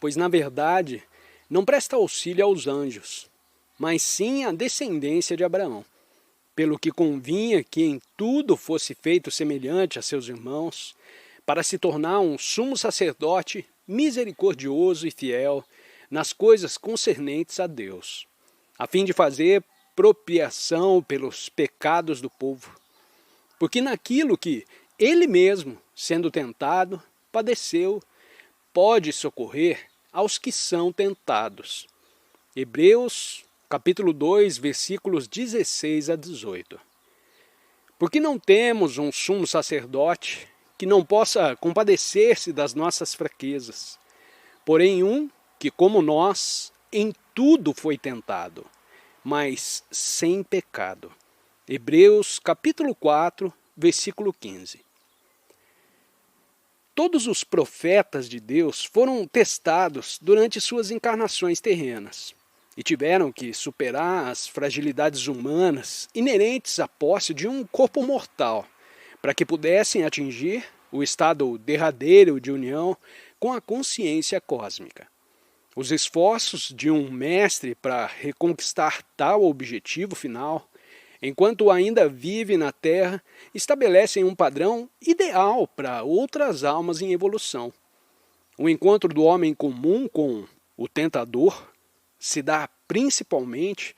pois na verdade não presta auxílio aos anjos, mas sim à descendência de Abraão, pelo que convinha que em tudo fosse feito semelhante a seus irmãos, para se tornar um sumo sacerdote misericordioso e fiel nas coisas concernentes a Deus, a fim de fazer propiação pelos pecados do povo. Porque naquilo que ele mesmo, sendo tentado, padeceu, pode socorrer aos que são tentados. Hebreus, capítulo 2, versículos 16 a 18. Porque não temos um sumo sacerdote que não possa compadecer-se das nossas fraquezas, porém um que, como nós, em tudo foi tentado, mas sem pecado. Hebreus capítulo 4, versículo 15. Todos os profetas de Deus foram testados durante suas encarnações terrenas e tiveram que superar as fragilidades humanas inerentes à posse de um corpo mortal, para que pudessem atingir o estado derradeiro de união com a consciência cósmica. Os esforços de um mestre para reconquistar tal objetivo final, enquanto ainda vive na Terra, estabelecem um padrão ideal para outras almas em evolução. O encontro do homem comum com o tentador se dá principalmente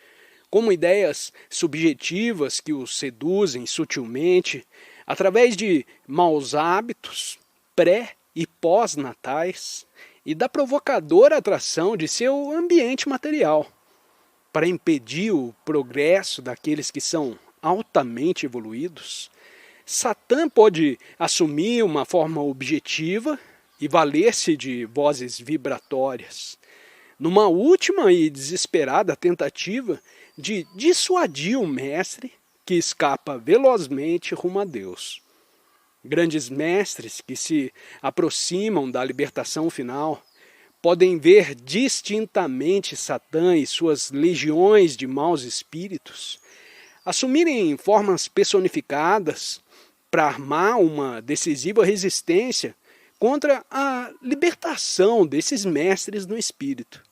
como ideias subjetivas que o seduzem sutilmente através de maus hábitos pré- e pós-natais e da provocadora atração de seu ambiente material, para impedir o progresso daqueles que são altamente evoluídos. Satã pode assumir uma forma objetiva e valer-se de vozes vibratórias, numa última e desesperada tentativa de dissuadir o mestre que escapa velozmente rumo a Deus. Grandes mestres que se aproximam da libertação final podem ver distintamente Satã e suas legiões de maus espíritos assumirem formas personificadas para armar uma decisiva resistência contra a libertação desses mestres no espírito.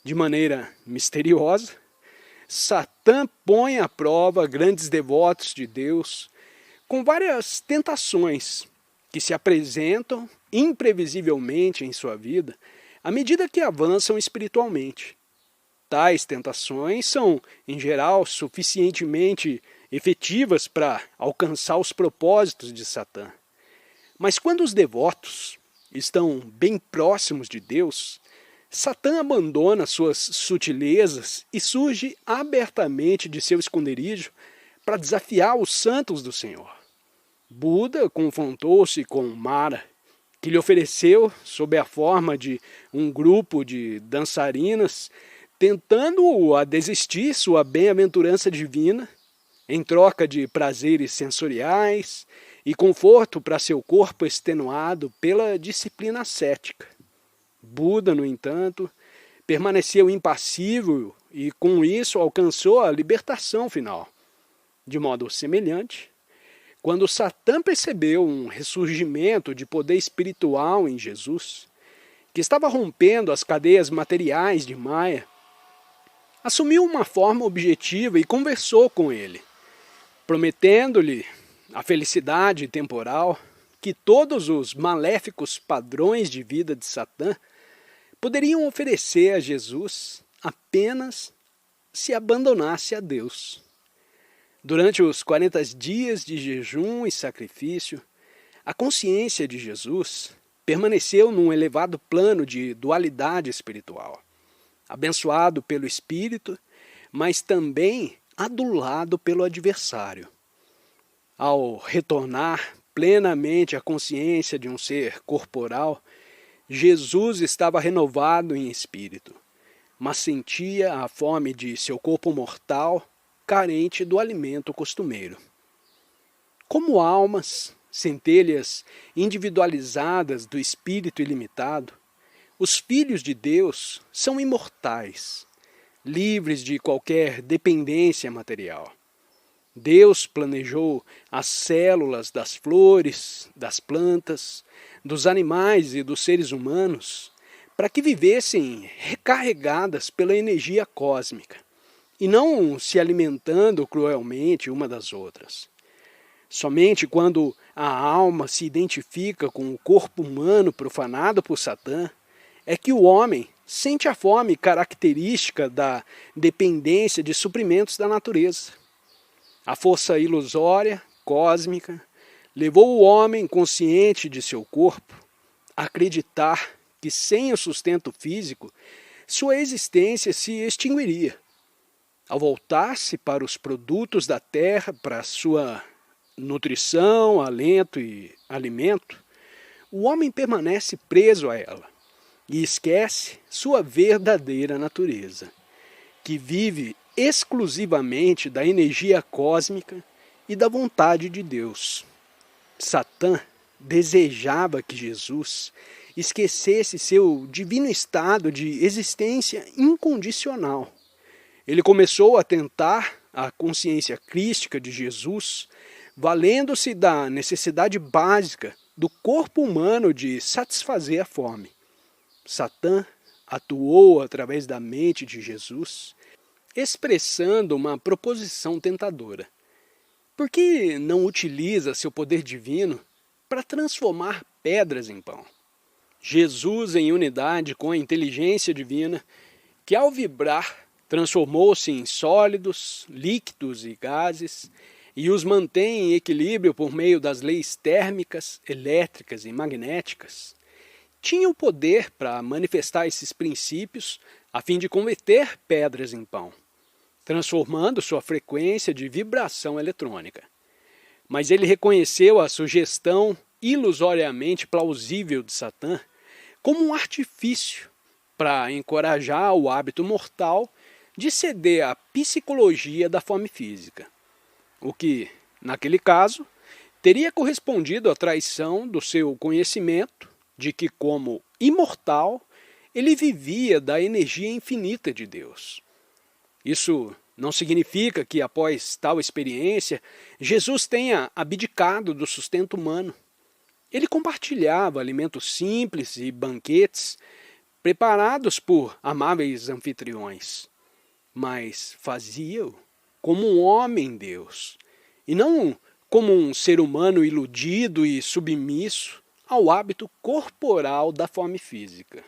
De maneira misteriosa, Satã põe à prova grandes devotos de Deus com várias tentações que se apresentam imprevisivelmente em sua vida à medida que avançam espiritualmente. Tais tentações são, em geral, suficientemente efetivas para alcançar os propósitos de Satã. Mas quando os devotos estão bem próximos de Deus, Satã abandona suas sutilezas e surge abertamente de seu esconderijo para desafiar os santos do Senhor. Buda confrontou-se com Mara, que lhe ofereceu, sob a forma de um grupo de dançarinas, tentando-o a desistir sua bem-aventurança divina, em troca de prazeres sensoriais e conforto para seu corpo extenuado pela disciplina ascética. Buda, no entanto, permaneceu impassível e com isso alcançou a libertação final. De modo semelhante, quando Satã percebeu um ressurgimento de poder espiritual em Jesus, que estava rompendo as cadeias materiais de Maia, assumiu uma forma objetiva e conversou com ele, prometendo-lhe a felicidade temporal que todos os maléficos padrões de vida de Satã poderiam oferecer a Jesus apenas se abandonasse a Deus. Durante os 40 dias de jejum e sacrifício, a consciência de Jesus permaneceu num elevado plano de dualidade espiritual, abençoado pelo Espírito, mas também adulado pelo adversário. Ao retornar plenamente à consciência de um ser corporal, Jesus estava renovado em espírito, mas sentia a fome de seu corpo mortal, carente do alimento costumeiro. Como almas, centelhas individualizadas do Espírito ilimitado, os filhos de Deus são imortais, livres de qualquer dependência material. Deus planejou as células das flores, das plantas, dos animais e dos seres humanos para que vivessem recarregadas pela energia cósmica e não se alimentando cruelmente uma das outras. Somente quando a alma se identifica com o corpo humano profanado por Satã é que o homem sente a fome característica da dependência de suprimentos da natureza. A força ilusória, cósmica, levou o homem consciente de seu corpo a acreditar que sem o sustento físico, sua existência se extinguiria. Ao voltar-se para os produtos da terra, para sua nutrição, alento e alimento, o homem permanece preso a ela e esquece sua verdadeira natureza, que vive exclusivamente da energia cósmica e da vontade de Deus. Satã desejava que Jesus esquecesse seu divino estado de existência incondicional. Ele começou a tentar a consciência crística de Jesus, valendo-se da necessidade básica do corpo humano de satisfazer a fome. Satã atuou através da mente de Jesus, expressando uma proposição tentadora. Por que não utiliza seu poder divino para transformar pedras em pão? Jesus, em unidade com a inteligência divina, que ao vibrar transformou-se em sólidos, líquidos e gases, e os mantém em equilíbrio por meio das leis térmicas, elétricas e magnéticas, tinha o poder para manifestar esses princípios a fim de converter pedras em pão, transformando sua frequência de vibração eletrônica. Mas ele reconheceu a sugestão ilusoriamente plausível de Satã como um artifício para encorajar o hábito mortal de ceder à psicologia da fome física, o que, naquele caso, teria correspondido à traição do seu conhecimento de que, como imortal, ele vivia da energia infinita de Deus. Isso não significa que, após tal experiência, Jesus tenha abdicado do sustento humano. Ele compartilhava alimentos simples e banquetes preparados por amáveis anfitriões, mas fazia-o como um homem-deus, e não como um ser humano iludido e submisso ao hábito corporal da fome física.